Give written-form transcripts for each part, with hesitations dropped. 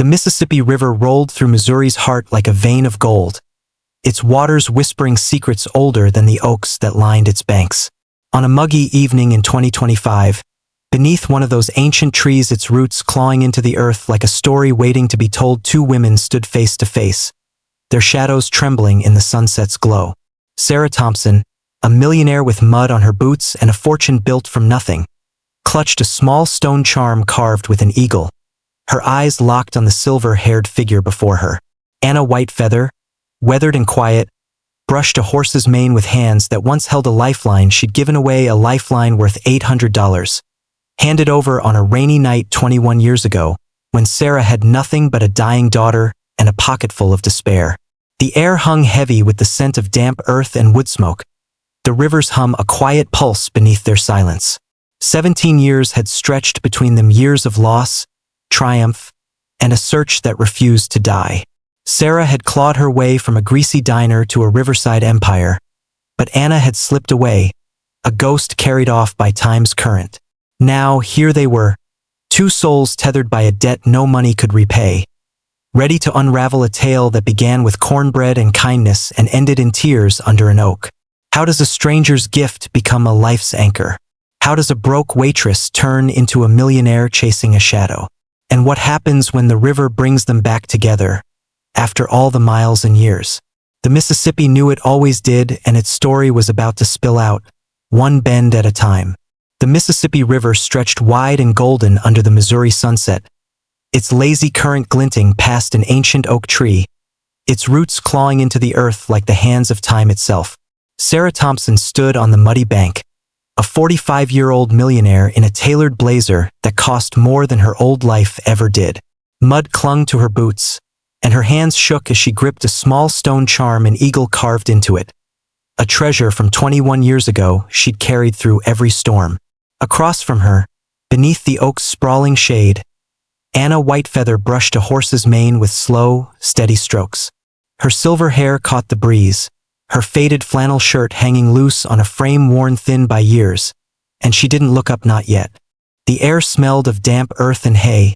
The Mississippi River rolled through Missouri's heart like a vein of gold, its waters whispering secrets older than the oaks that lined its banks. On a muggy evening in 2025, beneath one of those ancient trees, its roots clawing into the earth like a story waiting to be told, two women stood face to face, their shadows trembling in the sunset's glow. Sarah Thompson, a millionaire with mud on her boots and a fortune built from nothing, clutched a small stone charm carved with an eagle, her eyes locked on the silver-haired figure before her. Anna Whitefeather, weathered and quiet, brushed a horse's mane with hands that once held a lifeline. She'd given away a lifeline worth $800, handed over on a rainy night 21 years ago, when Sarah had nothing but a dying daughter and a pocketful of despair. The air hung heavy with the scent of damp earth and wood smoke, the rivers hum a quiet pulse beneath their silence. 17 years had stretched between them, years of loss, triumph, and a search that refused to die. Sarah had clawed her way from a greasy diner to a riverside empire, but Anna had slipped away, a ghost carried off by time's current. Now, here they were, two souls tethered by a debt no money could repay, ready to unravel a tale that began with cornbread and kindness and ended in tears under an oak. How does a stranger's gift become a life's anchor? How does a broke waitress turn into a millionaire chasing a shadow? And what happens when the river brings them back together, after all the miles and years? The Mississippi knew it always did, and its story was about to spill out, one bend at a time. The Mississippi River stretched wide and golden under the Missouri sunset, its lazy current glinting past an ancient oak tree, its roots clawing into the earth like the hands of time itself. Sarah Thompson stood on the muddy bank, a 45-year-old millionaire in a tailored blazer that cost more than her old life ever did. Mud clung to her boots, and her hands shook as she gripped a small stone charm, an eagle carved into it, a treasure from 21 years ago she'd carried through every storm. Across from her, beneath the oak's sprawling shade, Anna Whitefeather brushed a horse's mane with slow, steady strokes. Her silver hair caught the breeze, her faded flannel shirt hanging loose on a frame worn thin by years, and she didn't look up, not yet. The air smelled of damp earth and hay,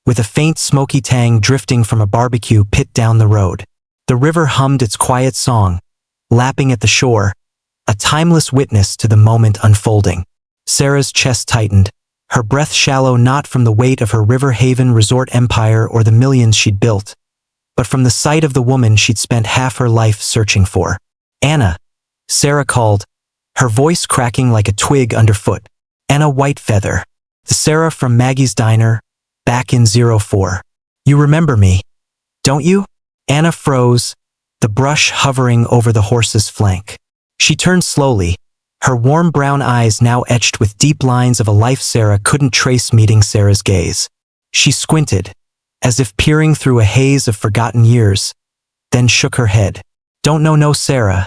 with a faint smoky tang drifting from a barbecue pit down the road. The river hummed its quiet song, lapping at the shore, a timeless witness to the moment unfolding. Sarah's chest tightened, her breath shallow, not from the weight of her River Haven resort empire or the millions she'd built, but from the sight of the woman she'd spent half her life searching for. "Anna," Sarah called, her voice cracking like a twig underfoot. "Anna Whitefeather, the Sarah from Maggie's diner, back in 04. You remember me, don't you?" Anna froze, the brush hovering over the horse's flank. She turned slowly, her warm brown eyes now etched with deep lines of a life Sarah couldn't trace, meeting Sarah's gaze. She squinted, as if peering through a haze of forgotten years, then shook her head. "Don't know no Sarah,"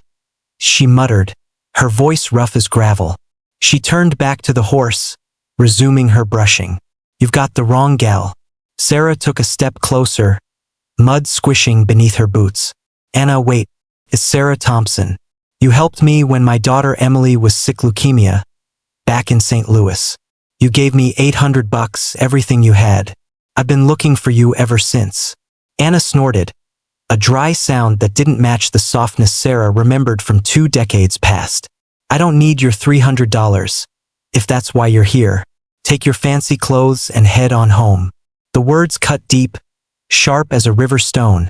she muttered, her voice rough as gravel. She turned back to the horse, resuming her brushing. "You've got the wrong gal." Sarah took a step closer, mud squishing beneath her boots. "Anna, wait, it's Sarah Thompson. You helped me when my daughter Emily was sick leukemia, back in St. Louis. You gave me $800, everything you had. I've been looking for you ever since." Anna snorted, a dry sound that didn't match the softness Sarah remembered from 2 decades past. "I don't need your $300, if that's why you're here. Take your fancy clothes and head on home." The words cut deep, sharp as a river stone,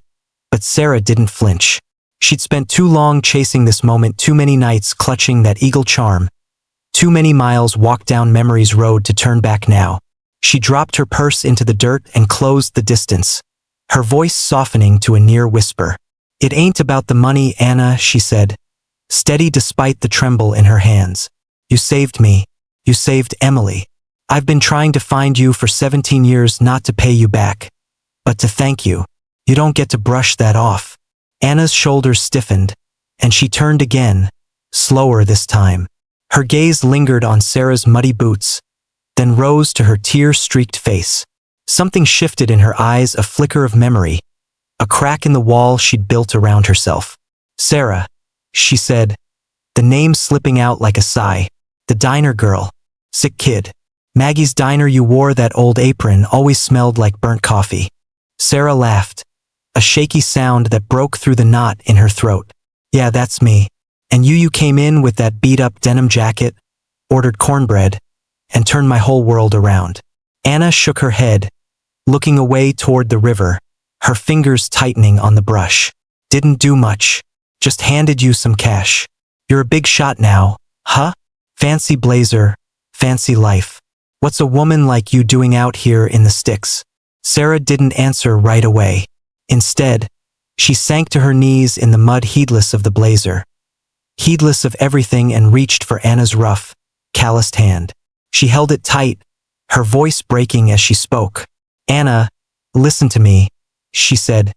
but Sarah didn't flinch. She'd spent too long chasing this moment, too many nights clutching that eagle charm, too many miles walked down memory's road to turn back now. She dropped her purse into the dirt and closed the distance, her voice softening to a near whisper. "It ain't about the money, Anna," she said, steady despite the tremble in her hands. "You saved me. You saved Emily. I've been trying to find you for 17 years, not to pay you back, but to thank you. You don't get to brush that off." Anna's shoulders stiffened, and she turned again, slower this time. Her gaze lingered on Sarah's muddy boots, then rose to her tear-streaked face. Something shifted in her eyes, a flicker of memory, a crack in the wall she'd built around herself. "Sarah," she said, the name slipping out like a sigh. "The diner girl. Sick kid. Maggie's diner, you wore that old apron, always smelled like burnt coffee." Sarah laughed, a shaky sound that broke through the knot in her throat. Yeah, that's me. And you came in with that beat-up denim jacket, ordered cornbread, and turned my whole world around. Anna shook her head, looking away toward the river, her fingers tightening on the brush. Didn't do much. Just handed you some cash. You're a big shot now, huh? Fancy blazer, fancy life. What's a woman like you doing out here in the sticks? Sarah didn't answer right away. Instead, she sank to her knees in the mud, heedless of the blazer, heedless of everything, and reached for Anna's rough, calloused hand. She held it tight, her voice breaking as she spoke. Anna, listen to me, she said,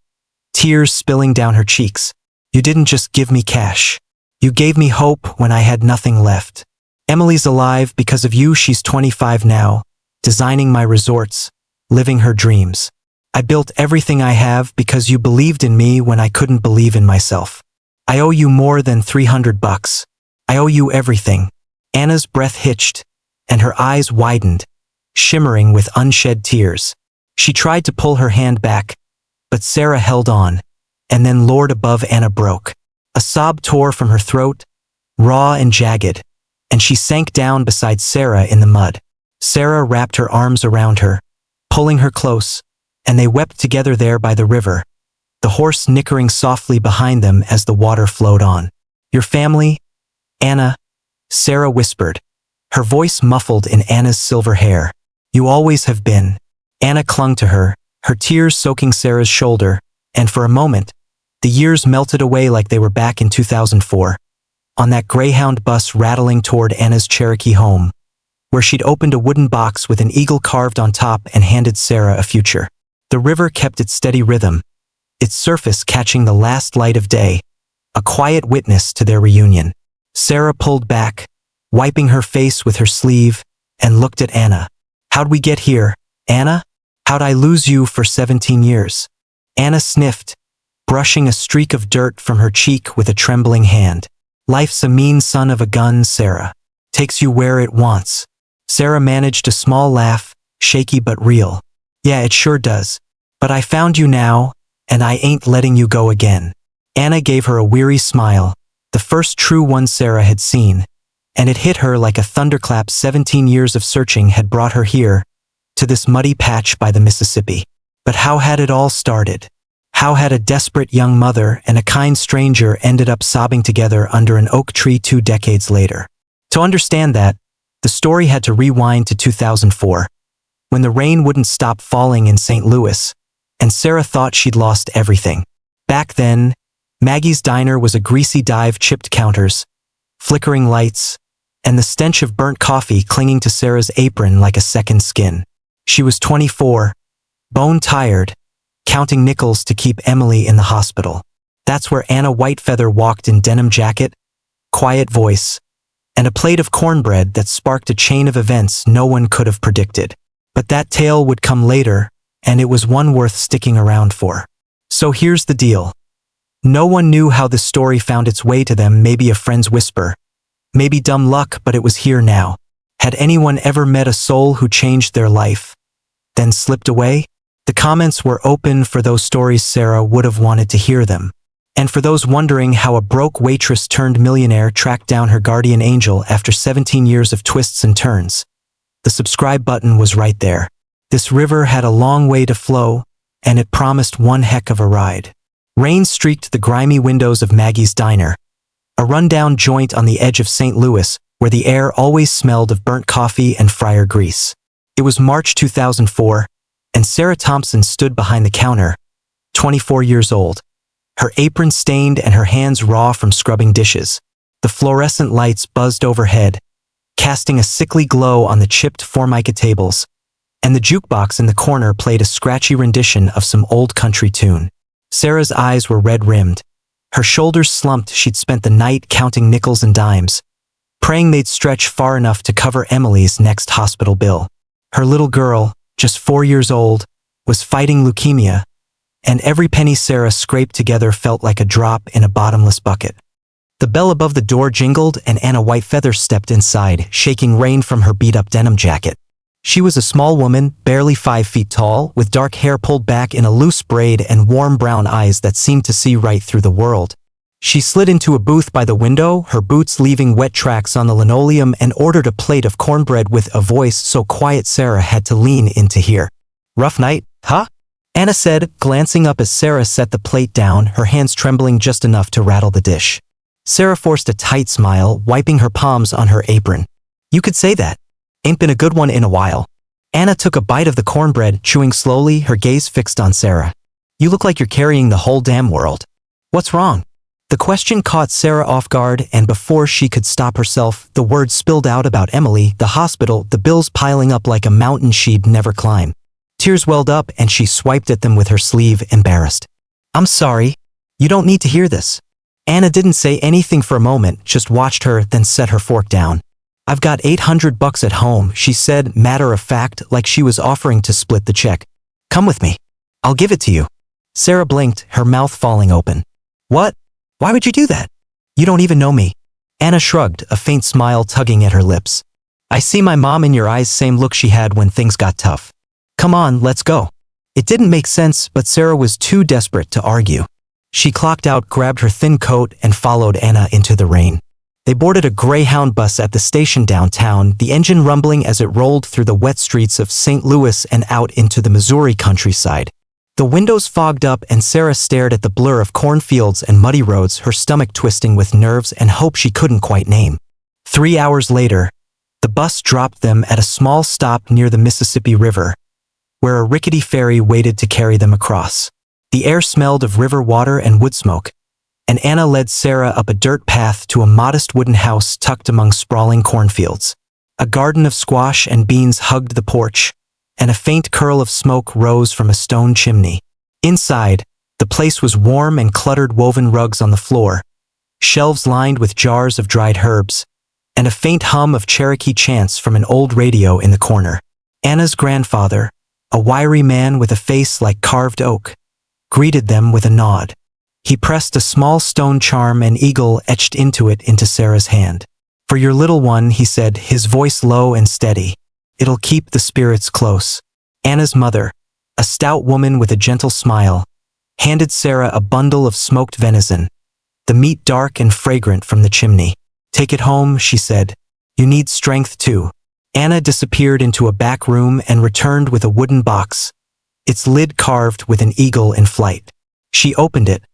tears spilling down her cheeks. You didn't just give me cash. You gave me hope when I had nothing left. Emily's alive because of you. She's 25 now, designing my resorts, living her dreams. I built everything I have because you believed in me when I couldn't believe in myself. I owe you more than $300. I owe you everything. Anna's breath hitched, and her eyes widened, shimmering with unshed tears. She tried to pull her hand back, but Sarah held on, and then Lord above Anna broke. A sob tore from her throat, raw and jagged, and she sank down beside Sarah in the mud. Sarah wrapped her arms around her, pulling her close, and they wept together there by the river, the horse nickering softly behind them as the water flowed on. Your family, Anna, Sarah whispered, her voice muffled in Anna's silver hair. You always have been. Anna clung to her, her tears soaking Sarah's shoulder, and for a moment, the years melted away like they were back in 2004, on that Greyhound bus rattling toward Anna's Cherokee home, where she'd opened a wooden box with an eagle carved on top and handed Sarah a future. The river kept its steady rhythm, its surface catching the last light of day, a quiet witness to their reunion. Sarah pulled back, wiping her face with her sleeve, and looked at Anna. How'd we get here, Anna? How'd I lose you for 17 years? Anna sniffed, brushing a streak of dirt from her cheek with a trembling hand. Life's a mean son of a gun, Sarah. Takes you where it wants. Sarah managed a small laugh, shaky but real. Yeah, it sure does. But I found you now, and I ain't letting you go again. Anna gave her a weary smile, the first true one Sarah had seen, and it hit her like a thunderclap. 17 years of searching had brought her here, to this muddy patch by the Mississippi. But how had it all started? How had a desperate young mother and a kind stranger ended up sobbing together under an oak tree 2 decades later? To understand that, the story had to rewind to 2004, when the rain wouldn't stop falling in St. Louis, and Sarah thought she'd lost everything. Back then, Maggie's diner was a greasy dive, chipped counters, flickering lights, and the stench of burnt coffee clinging to Sarah's apron like a second skin. She was 24, bone-tired, counting nickels to keep Emily in the hospital. That's where Anna Whitefeather walked in denim jacket, quiet voice, and a plate of cornbread that sparked a chain of events no one could have predicted. But that tale would come later, and it was one worth sticking around for. So here's the deal. No one knew how the story found its way to them, maybe a friend's whisper, maybe dumb luck, but it was here now. Had anyone ever met a soul who changed their life, then slipped away? The comments were open for those stories. Sarah would have wanted to hear them. And for those wondering how a broke waitress turned millionaire tracked down her guardian angel after 17 years of twists and turns, the subscribe button was right there. This river had a long way to flow, and it promised one heck of a ride. Rain streaked the grimy windows of Maggie's diner, a rundown joint on the edge of St. Louis where the air always smelled of burnt coffee and fryer grease. It was March 2004, and Sarah Thompson stood behind the counter, 24 years old, her apron stained and her hands raw from scrubbing dishes. The fluorescent lights buzzed overhead, casting a sickly glow on the chipped formica tables, and the jukebox in the corner played a scratchy rendition of some old country tune. Sarah's eyes were red-rimmed. Her shoulders slumped. She'd spent the night counting nickels and dimes, praying they'd stretch far enough to cover Emily's next hospital bill. Her little girl, just 4 years old, was fighting leukemia, and every penny Sarah scraped together felt like a drop in a bottomless bucket. The bell above the door jingled, and Anna Whitefeather stepped inside, shaking rain from her beat-up denim jacket. She was a small woman, barely 5 feet tall, with dark hair pulled back in a loose braid and warm brown eyes that seemed to see right through the world. She slid into a booth by the window, her boots leaving wet tracks on the linoleum, and ordered a plate of cornbread with a voice so quiet Sarah had to lean in to hear. "Rough night, huh?" Anna said, glancing up as Sarah set the plate down, her hands trembling just enough to rattle the dish. Sarah forced a tight smile, wiping her palms on her apron. "You could say that. Ain't been a good one in a while." Anna took a bite of the cornbread, chewing slowly, her gaze fixed on Sarah. "You look like you're carrying the whole damn world. What's wrong?" The question caught Sarah off guard, and before she could stop herself, the words spilled out about Emily, the hospital, the bills piling up like a mountain she'd never climb. Tears welled up and she swiped at them with her sleeve, embarrassed. "I'm sorry. You don't need to hear this." Anna didn't say anything for a moment, just watched her, then set her fork down. "I've got $800 at home," she said, matter of fact, like she was offering to split the check. "Come with me. I'll give it to you." Sarah blinked, her mouth falling open. "What? Why would you do that? You don't even know me." Anna shrugged, a faint smile tugging at her lips. "I see my mom in your eyes, same look she had when things got tough. Come on, let's go." It didn't make sense, but Sarah was too desperate to argue. She clocked out, grabbed her thin coat, and followed Anna into the rain. They boarded a Greyhound bus at the station downtown, the engine rumbling as it rolled through the wet streets of St. Louis and out into the Missouri countryside. The windows fogged up and Sarah stared at the blur of cornfields and muddy roads, her stomach twisting with nerves and hope she couldn't quite name. 3 hours later, the bus dropped them at a small stop near the Mississippi River, where a rickety ferry waited to carry them across. The air smelled of river water and wood smoke, and Anna led Sarah up a dirt path to a modest wooden house tucked among sprawling cornfields. A garden of squash and beans hugged the porch, and a faint curl of smoke rose from a stone chimney. Inside, the place was warm and cluttered, woven rugs on the floor, shelves lined with jars of dried herbs, and a faint hum of Cherokee chants from an old radio in the corner. Anna's grandfather, a wiry man with a face like carved oak, greeted them with a nod. He pressed a small stone charm, an eagle etched into it, into Sarah's hand. "For your little one," he said, his voice low and steady. "It'll keep the spirits close." Anna's mother, a stout woman with a gentle smile, handed Sarah a bundle of smoked venison, the meat dark and fragrant from the chimney. "Take it home," she said. "You need strength too." Anna disappeared into a back room and returned with a wooden box, its lid carved with an eagle in flight. She opened it,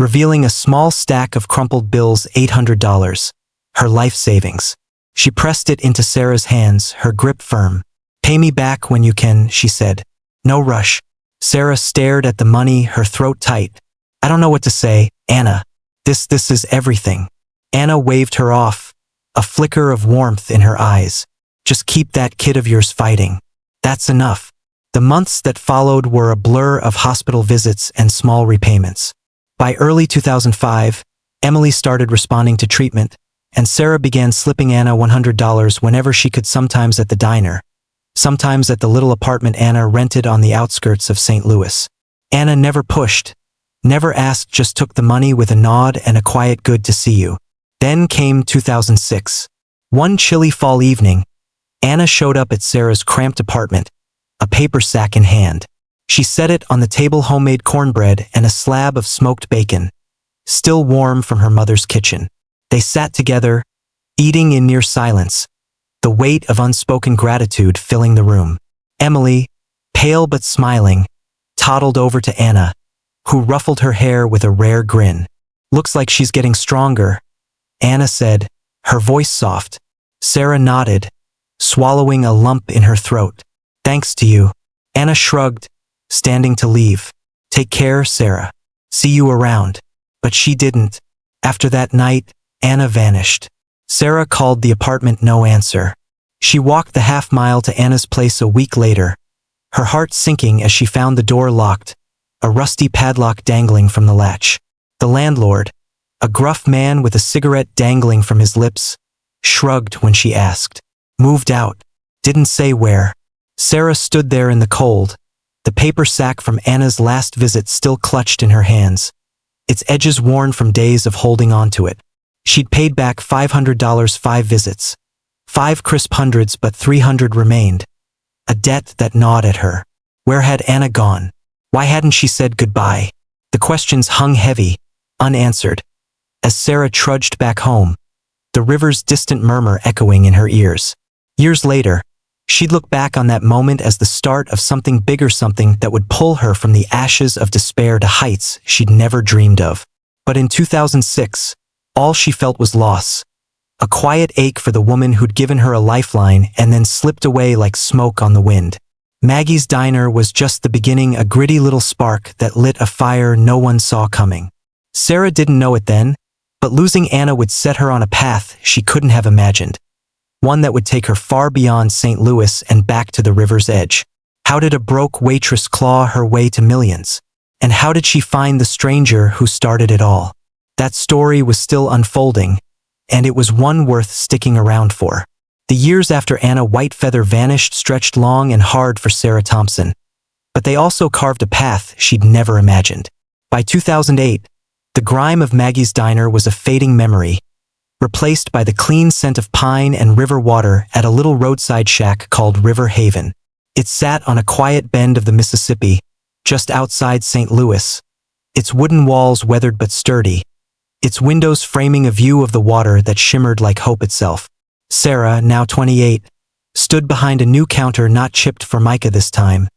revealing a small stack of crumpled bills, $800, her life savings. She pressed it into Sarah's hands, her grip firm. "Pay me back when you can," she said. "No rush." Sarah stared at the money, her throat tight. "I don't know what to say, Anna. This is everything." Anna waved her off, a flicker of warmth in her eyes. "Just keep that kid of yours fighting. That's enough." The months that followed were a blur of hospital visits and small repayments. By early 2005, Emily started responding to treatment, and Sarah began slipping Anna $100 whenever she could, sometimes at the diner, sometimes at the little apartment Anna rented on the outskirts of St. Louis. Anna never pushed, never asked, just took the money with a nod and a quiet "good to see you." Then came 2006. One chilly fall evening, Anna showed up at Sarah's cramped apartment, a paper sack in hand. She set it on the table, homemade cornbread and a slab of smoked bacon, still warm from her mother's kitchen. They sat together, eating in near silence, the weight of unspoken gratitude filling the room. Emily, pale but smiling, toddled over to Anna, who ruffled her hair with a rare grin. "Looks like she's getting stronger," Anna said, her voice soft. Sarah nodded, swallowing a lump in her throat. "Thanks to you." Anna shrugged, standing to leave. "Take care, Sarah. See you around." But she didn't. After that night, Anna vanished. Sarah called the apartment, no answer. She walked the half-mile to Anna's place a week later, her heart sinking as she found the door locked, a rusty padlock dangling from the latch. The landlord, a gruff man with a cigarette dangling from his lips, shrugged when she asked. "Moved out. Didn't say where." Sarah stood there in the cold, the paper sack from Anna's last visit still clutched in her hands, its edges worn from days of holding on to it. She'd paid back $500 5 visits. 5 crisp hundreds, but 300 remained. a debt that gnawed at her. Where had Anna gone? Why hadn't she said goodbye? The questions hung heavy, unanswered. As Sarah trudged back home, the river's distant murmur echoing in her ears. Years later, she'd look back on that moment as the start of something bigger, something that would pull her from the ashes of despair to heights she'd never dreamed of. But in 2006, all she felt was loss. A quiet ache for the woman who'd given her a lifeline and then slipped away like smoke on the wind. Maggie's diner was just the beginning, a gritty little spark that lit a fire no one saw coming. Sarah didn't know it then, but losing Anna would set her on a path she couldn't have imagined. One that would take her far beyond St. Louis and back to the river's edge. How did a broke waitress claw her way to millions? And how did she find the stranger who started it all? That story was still unfolding, and it was one worth sticking around for. The years after Anna Whitefeather vanished stretched long and hard for Sarah Thompson, but they also carved a path she'd never imagined. By 2008, the grime of Maggie's diner was a fading memory, replaced by the clean scent of pine and river water at a little roadside shack called River Haven. It sat on a quiet bend of the Mississippi, just outside St. Louis, its wooden walls weathered but sturdy, its windows framing a view of the water that shimmered like hope itself. Sarah, now 28, stood behind a new counter not chipped formica this time,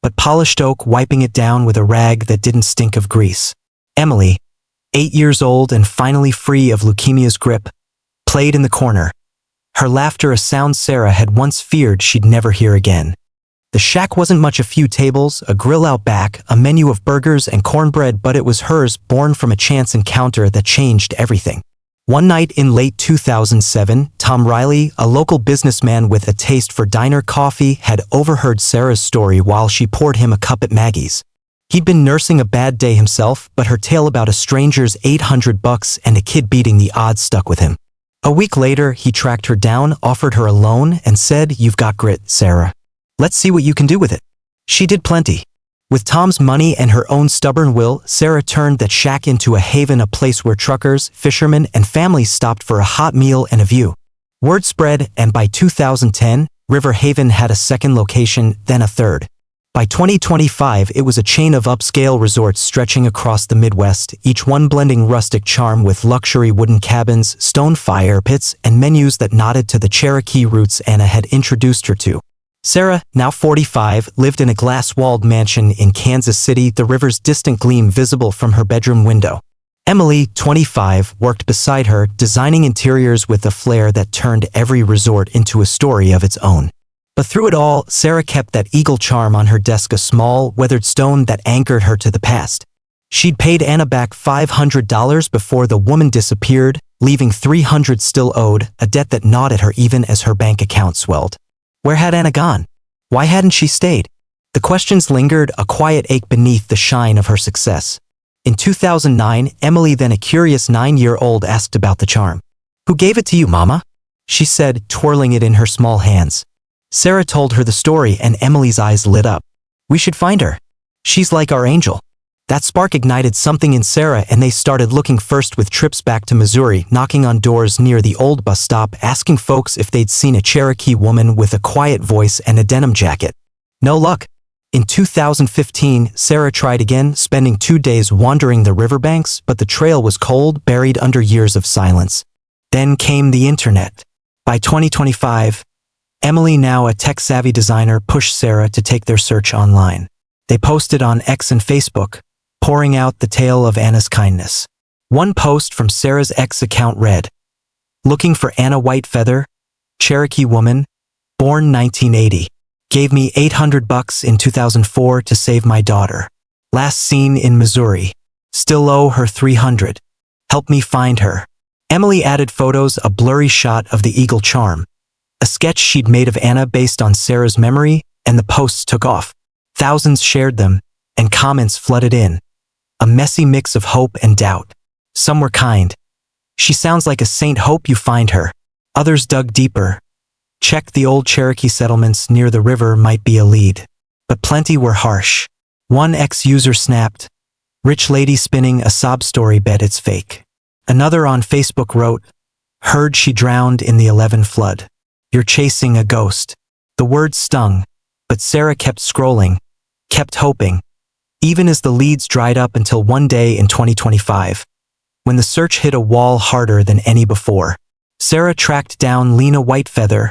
but polished oak, wiping it down with a rag that didn't stink of grease. Emily, 8 years old and finally free of leukemia's grip, played in the corner, her laughter a sound Sarah had once feared she'd never hear again. The shack wasn't much, a few tables, a grill out back, a menu of burgers and cornbread, but it was hers, born from a chance encounter that changed everything. One night in late 2007, Tom Riley, a local businessman with a taste for diner coffee, had overheard Sarah's story while she poured him a cup at Maggie's. He'd been nursing a bad day himself, but her tale about a stranger's $800 and a kid beating the odds stuck with him. A week later, he tracked her down, offered her a loan, and said, "You've got grit, Sarah. Let's see what you can do with it." She did plenty. With Tom's money and her own stubborn will, Sarah turned that shack into a haven, a place where truckers, fishermen, and families stopped for a hot meal and a view. Word spread, and by 2010, River Haven had a second location, then a third. By 2025, it was a chain of upscale resorts stretching across the Midwest, each one blending rustic charm with luxury wooden cabins, stone fire pits, and menus that nodded to the Cherokee roots Anna had introduced her to. Sarah, now 45, lived in a glass-walled mansion in Kansas City, the river's distant gleam visible from her bedroom window. Emily, 25, worked beside her, designing interiors with a flair that turned every resort into a story of its own. But through it all, Sarah kept that eagle charm on her desk, a small, weathered stone that anchored her to the past. She'd paid Anna back $500 before the woman disappeared, leaving $300 still owed, a debt that gnawed at her even as her bank account swelled. Where had Anna gone? Why hadn't she stayed? The questions lingered, a quiet ache beneath the shine of her success. In 2009, Emily, then a curious 9-year-old, asked about the charm. "Who gave it to you, Mama?" she said, twirling it in her small hands. Sarah told her the story, and Emily's eyes lit up. "We should find her. She's like our angel." That spark ignited something in Sarah, and they started looking, first with trips back to Missouri, knocking on doors near the old bus stop, asking folks if they'd seen a Cherokee woman with a quiet voice and a denim jacket. No luck. In 2015, Sarah tried again, spending 2 days wandering the riverbanks, but the trail was cold, buried under years of silence. Then came the internet. By 2025, Emily, now a tech-savvy designer, pushed Sarah to take their search online. They posted on X and Facebook, pouring out the tale of Anna's kindness. One post from Sarah's X account read, "Looking for Anna Whitefeather, Cherokee woman, born 1980. Gave me $800 in 2004 to save my daughter. Last seen in Missouri. Still owe her $300. Help me find her." Emily added photos, a blurry shot of the eagle charm, a sketch she'd made of Anna based on Sarah's memory, and the posts took off. Thousands shared them, and comments flooded in. A messy mix of hope and doubt. Some were kind. "She sounds like a saint, hope you find her." Others dug deeper. "Check the old Cherokee settlements near the river, might be a lead." But plenty were harsh. One ex-user snapped, "Rich lady spinning a sob story, bet it's fake." Another on Facebook wrote, "Heard she drowned in the 11 flood. You're chasing a ghost." The words stung, But Sarah kept scrolling, kept hoping, even as the leads dried up until one day in 2025, when the search hit a wall harder than any before. Sarah tracked down Anna Whitefeather,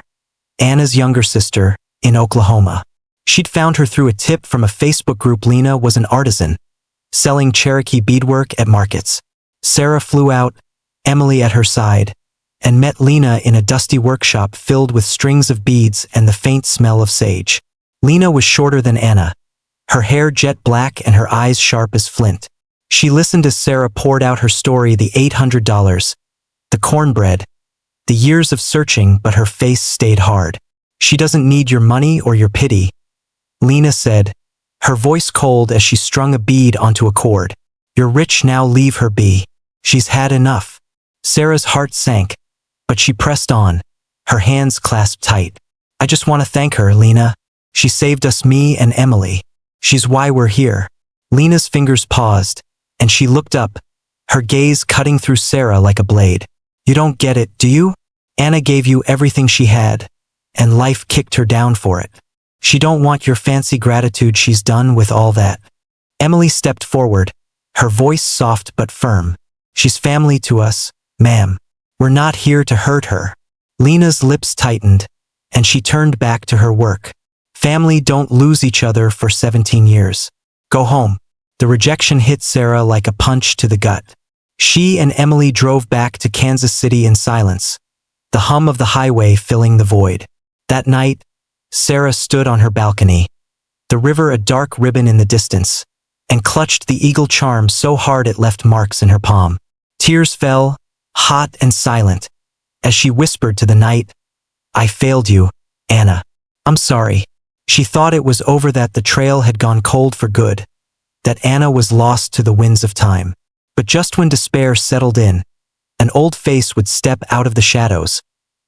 Anna's younger sister, in Oklahoma. She'd found her through a tip from a Facebook group. Anna was an artisan, selling Cherokee beadwork at markets. Sarah flew out, Emily at her side, and met Anna in a dusty workshop filled with strings of beads and the faint smell of sage. Anna was shorter than Anna, her hair jet black and her eyes sharp as flint. She listened as Sarah poured out her story, the $800, the cornbread, the years of searching, but her face stayed hard. "She doesn't need your money or your pity," Anna said, her voice cold as she strung a bead onto a cord. "You're rich now, leave her be. She's had enough." Sarah's heart sank, but she pressed on, her hands clasped tight. "I just want to thank her, Anna. She saved us, me and Emily. She's why we're here." Anna's fingers paused, and she looked up, her gaze cutting through Sarah like a blade. "You don't get it, do you? Anna gave you everything she had, and life kicked her down for it. She don't want your fancy gratitude, she's done with all that." Emily stepped forward, her voice soft but firm. "She's family to us, ma'am. We're not here to hurt her." Anna's lips tightened, and she turned back to her work. "Family don't lose each other for 17 years. Go home." The rejection hit Sarah like a punch to the gut. She and Emily drove back to Kansas City in silence, the hum of the highway filling the void. That night, Sarah stood on her balcony, the river a dark ribbon in the distance, and clutched the eagle charm so hard it left marks in her palm. Tears fell, hot and silent, as she whispered to the night, "I failed you, Anna. I'm sorry." She thought it was over, that the trail had gone cold for good, that Anna was lost to the winds of time. But just when despair settled in, an old face would step out of the shadows,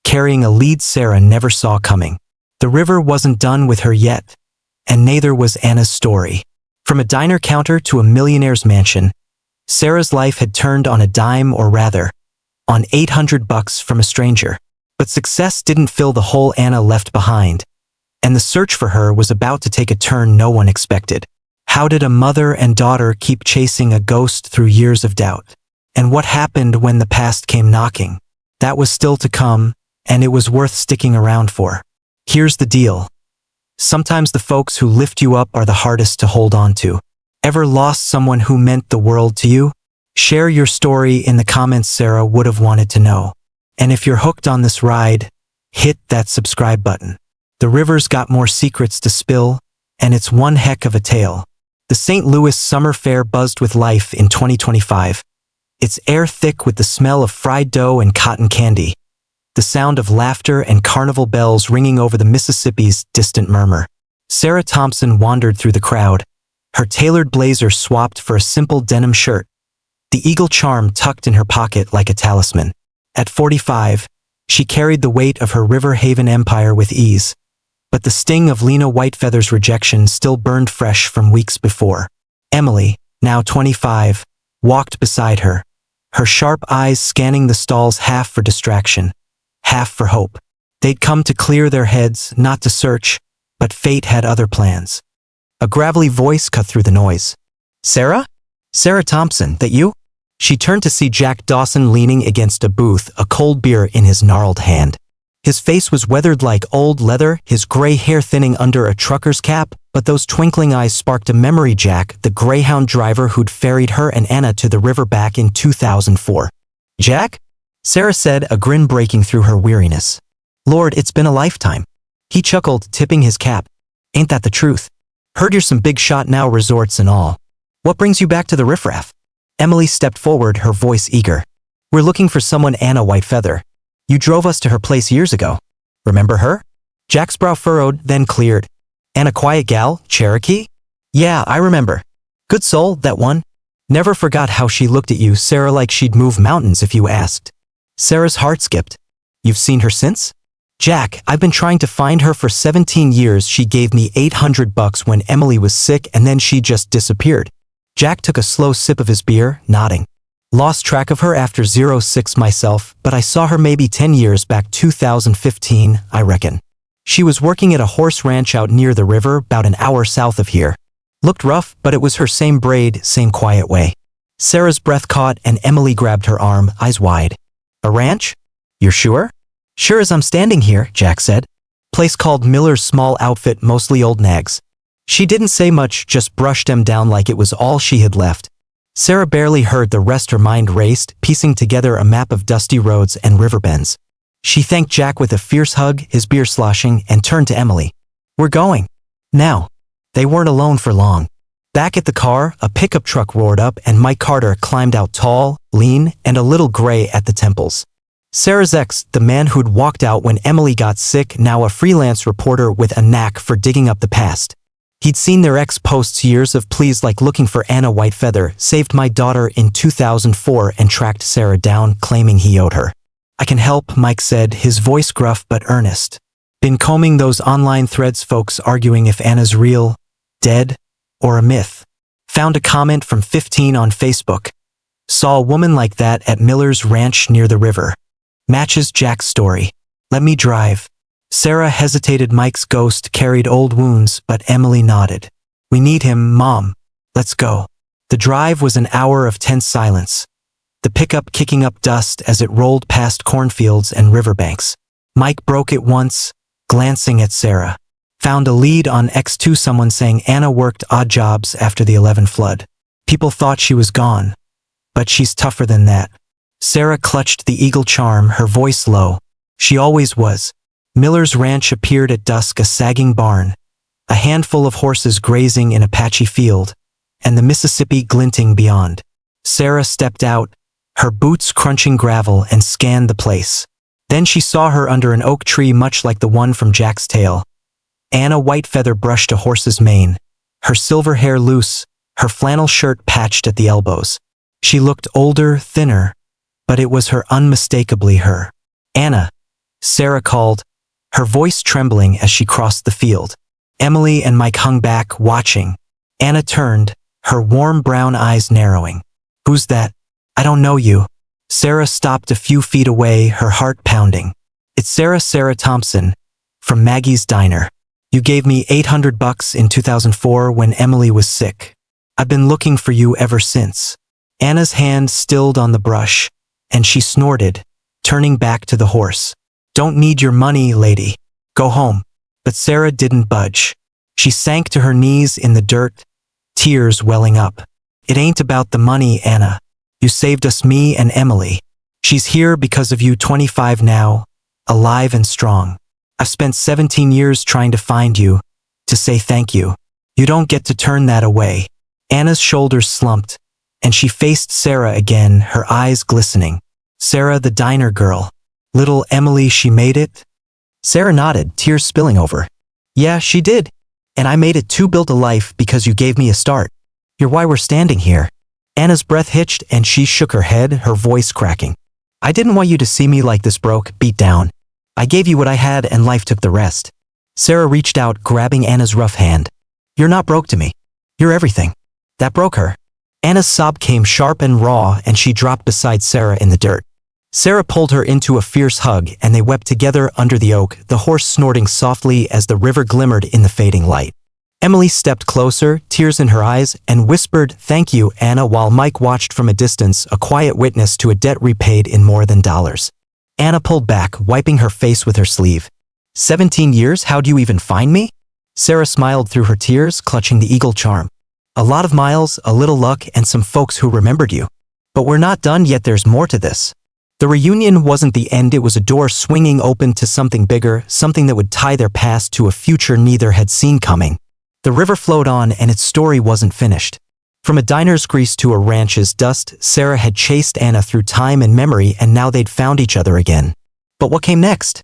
carrying a lead Sarah never saw coming. The river wasn't done with her yet, and neither was Anna's story. From a diner counter to a millionaire's mansion, Sarah's life had turned on a dime, or rather, on $800 from a stranger. But success didn't fill the hole Anna left behind, and the search for her was about to take a turn no one expected. How did a mother and daughter keep chasing a ghost through years of doubt? And what happened when the past came knocking? That was still to come, and it was worth sticking around for. Here's the deal. Sometimes the folks who lift you up are the hardest to hold on to. Ever lost someone who meant the world to you? Share your story in the comments. Sarah would have wanted to know. And if you're hooked on this ride, hit that subscribe button. The river's got more secrets to spill, and it's one heck of a tale. The St. Louis Summer Fair buzzed with life in 2025. Its air thick with the smell of fried dough and cotton candy, the sound of laughter and carnival bells ringing over the Mississippi's distant murmur. Sarah Thompson wandered through the crowd, her tailored blazer swapped for a simple denim shirt, the eagle charm tucked in her pocket like a talisman. At 45, she carried the weight of her River Haven empire with ease, but the sting of Anna Whitefeather's rejection still burned fresh from weeks before. Emily, now 25, walked beside her, her sharp eyes scanning the stalls, half for distraction, half for hope. They'd come to clear their heads, not to search, but fate had other plans. A gravelly voice cut through the noise. "Sarah? Sarah Thompson, that you?" She turned to see Jack Dawson leaning against a booth, a cold beer in his gnarled hand. His face was weathered like old leather, his gray hair thinning under a trucker's cap, but those twinkling eyes sparked a memory. Jack, the Greyhound driver who'd ferried her and Anna to the river back in 2004. "Jack?" Sarah said, a grin breaking through her weariness. "Lord, it's been a lifetime." He chuckled, tipping his cap. "Ain't that the truth? Heard you're some big shot now, resorts and all. What brings you back to the riffraff?" Emily stepped forward, her voice eager. "We're looking for someone, Anna Whitefeather. You drove us to her place years ago. Remember her?" Jack's brow furrowed, then cleared. "Anna, quiet gal, Cherokee? Yeah, I remember. Good soul, that one. Never forgot how she looked at you, Sarah, like she'd move mountains if you asked." Sarah's heart skipped. "You've seen her since?" "Jack, I've been trying to find her for 17 years. She gave me $800 when Emily was sick, and then she just disappeared." Jack took a slow sip of his beer, nodding. "Lost track of her after 06 myself, but I saw her maybe 10 years back, 2015, I reckon." She was working at a horse ranch out near the river, about an hour south of here. Looked rough, but it was her same braid, same quiet way. Sarah's breath caught and Emily grabbed her arm, eyes wide. A ranch? You're sure? Sure as I'm standing here, Jack said. Place called Miller's Small Outfit, mostly old nags. She didn't say much, just brushed them down like it was all she had left. Sarah barely heard the rest. Her mind raced, piecing together a map of dusty roads and river bends. She thanked Jack with a fierce hug, his beer sloshing, and turned to Emily. We're going. Now. They weren't alone for long. Back at the car, a pickup truck roared up and Mike Carter climbed out, tall, lean, and a little gray at the temples. Sarah's ex, the man who'd walked out when Emily got sick, now a freelance reporter with a knack for digging up the past. He'd seen their ex posts years of pleas like looking for Anna Whitefeather, saved my daughter in 2004 and tracked Sarah down, claiming he owed her. I can help, Mike said, his voice gruff but earnest. Been combing those online threads, folks arguing if Anna's real, dead, or a myth. Found a comment from 15 on Facebook. Saw a woman like that at Miller's ranch near the river. Matches Jack's story. Let me drive. Sarah hesitated. Mike's ghost carried old wounds, but Emily nodded. We need him, Mom. Let's go. The drive was an hour of tense silence. The pickup kicking up dust as it rolled past cornfields and riverbanks. Mike broke it once, glancing at Sarah. Found a lead on X2, someone saying Anna worked odd jobs after the 11 flood. People thought she was gone. But she's tougher than that. Sarah clutched the eagle charm, her voice low. She always was. Miller's ranch appeared at dusk, a sagging barn, a handful of horses grazing in a patchy field, and the Mississippi glinting beyond. Sarah stepped out, her boots crunching gravel, and scanned the place. Then she saw her under an oak tree much like the one from Jack's tale. Anna Whitefeather brushed a horse's mane, her silver hair loose, her flannel shirt patched at the elbows. She looked older, thinner, but it was her, unmistakably her. Anna, Sarah called, her voice trembling as she crossed the field. Emily and Mike hung back, watching. Anna turned, her warm brown eyes narrowing. Who's that? I don't know you. Sarah stopped a few feet away, her heart pounding. It's Sarah Thompson, from Maggie's diner. You gave me $800 in 2004 when Emily was sick. I've been looking for you ever since. Anna's hand stilled on the brush, and she snorted, turning back to the horse. Don't need your money, lady. Go home. But Sarah didn't budge. She sank to her knees in the dirt, tears welling up. It ain't about the money, Anna. You saved us, me and Emily. She's here because of you, 25 now, alive and strong. I've spent 17 years trying to find you, to say thank you. You don't get to turn that away. Anna's shoulders slumped, and she faced Sarah again, her eyes glistening. Sarah, the diner girl. Little Emily, she made it? Sarah nodded, tears spilling over. Yeah, she did. And I made it too, built a life because you gave me a start. You're why we're standing here. Anna's breath hitched and she shook her head, her voice cracking. I didn't want you to see me like this, broke, beat down. I gave you what I had and life took the rest. Sarah reached out, grabbing Anna's rough hand. You're not broke to me. You're everything. That broke her. Anna's sob came sharp and raw and she dropped beside Sarah in the dirt. Sarah pulled her into a fierce hug and they wept together under the oak, the horse snorting softly as the river glimmered in the fading light. Emily stepped closer, tears in her eyes, and whispered, "Thank you, Anna," while Mike watched from a distance, a quiet witness to a debt repaid in more than dollars. Anna pulled back, wiping her face with her sleeve. 17 years? How'd you even find me? Sarah smiled through her tears, clutching the eagle charm. A lot of miles, a little luck, and some folks who remembered you. But we're not done yet, there's more to this. The reunion wasn't the end, it was a door swinging open to something bigger, something that would tie their past to a future neither had seen coming. The river flowed on and its story wasn't finished. From a diner's grease to a ranch's dust, Sarah had chased Anna through time and memory, and now they'd found each other again. But what came next?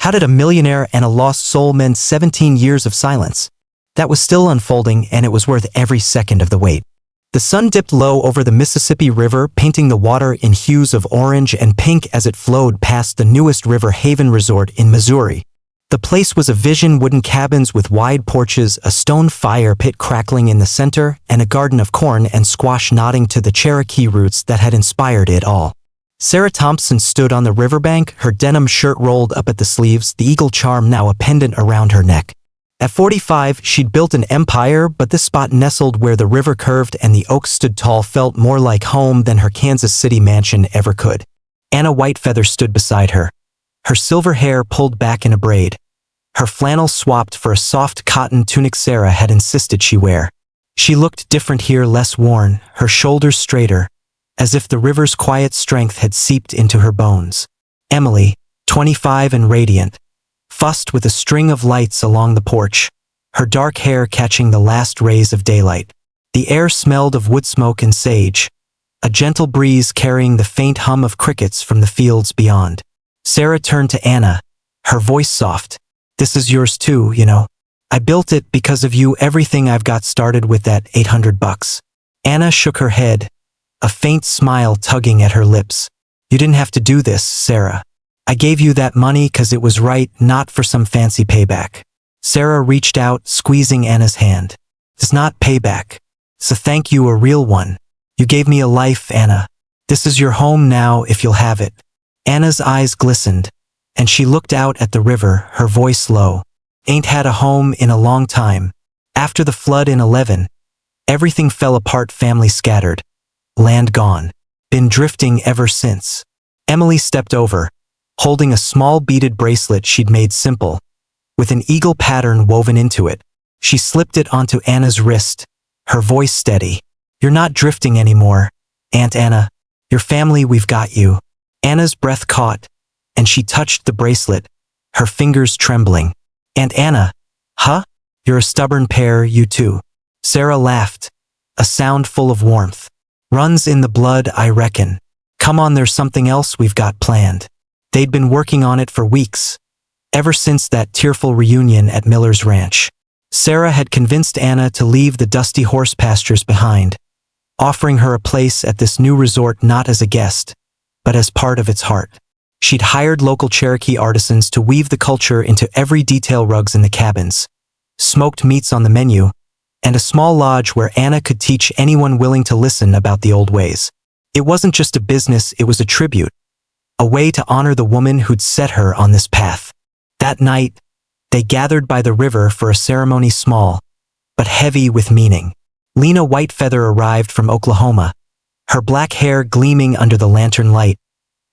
How did a millionaire and a lost soul mend 17 years of silence? That was still unfolding, and it was worth every second of the wait. The sun dipped low over the Mississippi River, painting the water in hues of orange and pink as it flowed past the newest River Haven resort in Missouri. The place was a vision: wooden cabins with wide porches, a stone fire pit crackling in the center, and a garden of corn and squash nodding to the Cherokee roots that had inspired it all. Sarah Thompson stood on the riverbank, her denim shirt rolled up at the sleeves, the eagle charm now a pendant around her neck. At 45, she'd built an empire, but this spot nestled where the river curved and the oaks stood tall felt more like home than her Kansas City mansion ever could. Anna Whitefeather stood beside her, her silver hair pulled back in a braid, her flannel swapped for a soft cotton tunic Sarah had insisted she wear. She looked different here, less worn, her shoulders straighter, as if the river's quiet strength had seeped into her bones. Emily, 25 and radiant, fussed with a string of lights along the porch, her dark hair catching the last rays of daylight. The air smelled of wood smoke and sage, a gentle breeze carrying the faint hum of crickets from the fields beyond. Sarah turned to Anna, her voice soft. "This is yours too, you know. I built it because of you. Everything I've got started with that $800. Anna shook her head, a faint smile tugging at her lips. "You didn't have to do this, Sarah. I gave you that money 'cause it was right, not for some fancy payback." Sarah reached out, squeezing Anna's hand. "It's not payback. It's a thank you, a real one. You gave me a life, Anna. This is your home now if you'll have it." Anna's eyes glistened, and she looked out at the river, her voice low. "Ain't had a home in a long time. After the flood in 11, everything fell apart, family scattered. Land gone. Been drifting ever since." Emily stepped over, holding a small beaded bracelet she'd made simple, with an eagle pattern woven into it. She slipped it onto Anna's wrist, her voice steady. "You're not drifting anymore, Aunt Anna. Your family, we've got you." Anna's breath caught, and she touched the bracelet, her fingers trembling. "Aunt Anna, huh? You're a stubborn pair, you two." Sarah laughed, a sound full of warmth. "Runs in the blood, I reckon. Come on, there's something else we've got planned." They'd been working on it for weeks, ever since that tearful reunion at Miller's ranch. Sarah had convinced Anna to leave the dusty horse pastures behind, offering her a place at this new resort not as a guest, but as part of its heart. She'd hired local Cherokee artisans to weave the culture into every detail: rugs in the cabins, smoked meats on the menu, and a small lodge where Anna could teach anyone willing to listen about the old ways. It wasn't just a business, it was a tribute, a way to honor the woman who'd set her on this path. That night, they gathered by the river for a ceremony small, but heavy with meaning. Lena Whitefeather arrived from Oklahoma, her black hair gleaming under the lantern light,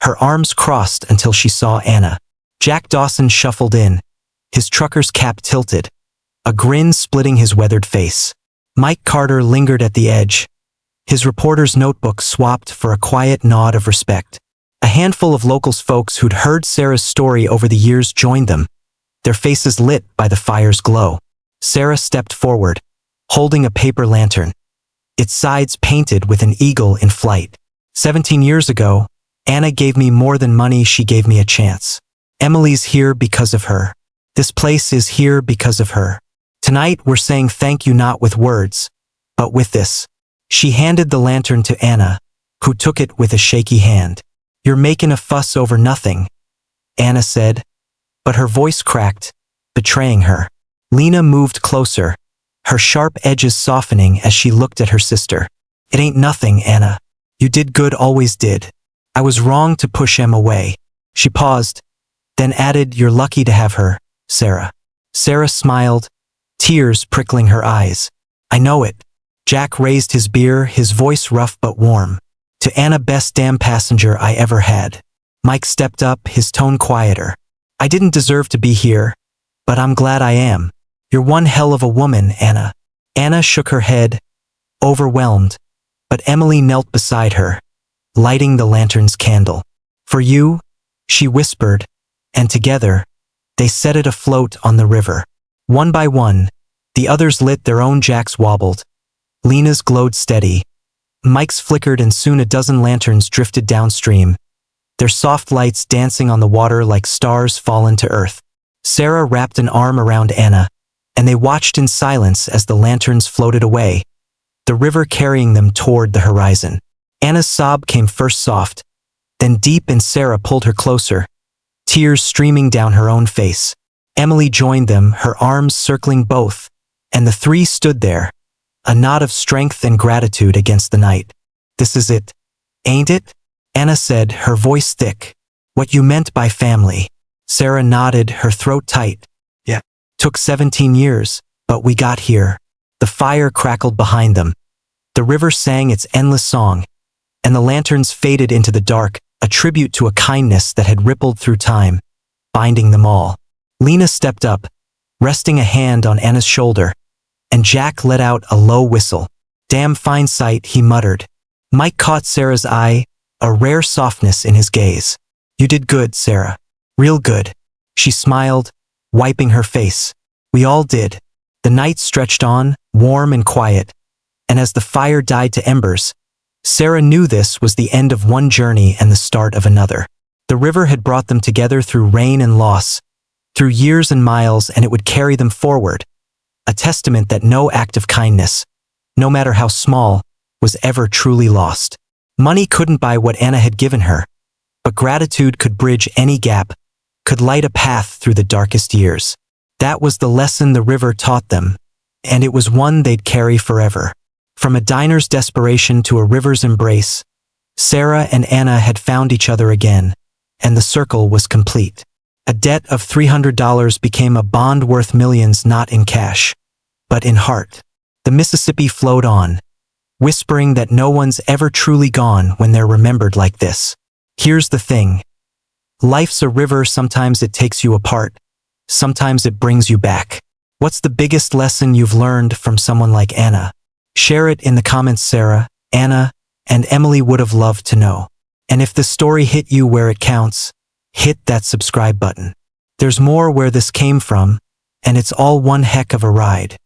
her arms crossed until she saw Anna. Jack Dawson shuffled in, his trucker's cap tilted, a grin splitting his weathered face. Mike Carter lingered at the edge, his reporter's notebook swapped for a quiet nod of respect. A handful of locals, folks who'd heard Sarah's story over the years, joined them, their faces lit by the fire's glow. Sarah stepped forward, holding a paper lantern, its sides painted with an eagle in flight. 17 years ago, Anna gave me more than money, she gave me a chance. Emily's here because of her. This place is here because of her. Tonight we're saying thank you, not with words, but with this." She handed the lantern to Anna, who took it with a shaky hand. "You're making a fuss over nothing," Anna said, but her voice cracked, betraying her. Lena moved closer, her sharp edges softening as she looked at her sister. "It ain't nothing, Anna. You did good, always did. I was wrong to push Em away." She paused, then added, "You're lucky to have her, Sarah." Sarah smiled, tears prickling her eyes. "I know it." Jack raised his beer, his voice rough but warm. "To Anna, best damn passenger I ever had." Mike stepped up, his tone quieter. "I didn't deserve to be here, but I'm glad I am. You're one hell of a woman, Anna." Anna shook her head, overwhelmed, but Emily knelt beside her, lighting the lantern's candle. "For you," she whispered, and together, they set it afloat on the river. One by one, the others lit their own. Jack's wobbled, Lena's glowed steady, Mike's flickered, and soon a dozen lanterns drifted downstream, their soft lights dancing on the water like stars fallen to earth. Sarah wrapped an arm around Anna, and they watched in silence as the lanterns floated away, the river carrying them toward the horizon. Anna's sob came first soft, then deep, and Sarah pulled her closer, tears streaming down her own face. Emily joined them, her arms circling both, and the three stood there, a nod of strength and gratitude against the night. "This is it, ain't it?" Anna said, her voice thick. What you meant by family. Sarah nodded, her throat tight. Yeah. Took 17 years, but we got here. The fire crackled behind them. The river sang its endless song, and the lanterns faded into the dark, a tribute to a kindness that had rippled through time, binding them all. Lena stepped up, resting a hand on Anna's shoulder, and Jack let out a low whistle. Damn fine sight, he muttered. Mike caught Sarah's eye, a rare softness in his gaze. You did good, Sarah. Real good. She smiled, wiping her face. We all did. The night stretched on, warm and quiet, and as the fire died to embers, Sarah knew this was the end of one journey and the start of another. The river had brought them together through rain and loss, through years and miles, and it would carry them forward, a testament that no act of kindness, no matter how small, was ever truly lost. Money couldn't buy what Anna had given her, but gratitude could bridge any gap, could light a path through the darkest years. That was the lesson the river taught them, and it was one they'd carry forever. From a diner's desperation to a river's embrace, Sarah and Anna had found each other again, and the circle was complete. A debt of $300 became a bond worth millions, not in cash, but in heart. The Mississippi flowed on, whispering that no one's ever truly gone when they're remembered like this. Here's the thing. Life's a river. Sometimes it takes you apart. Sometimes it brings you back. What's the biggest lesson you've learned from someone like Anna? Share it in the comments. Sarah, Anna, and Emily would have loved to know. And if the story hit you where it counts, hit that subscribe button. There's more where this came from, and it's all one heck of a ride.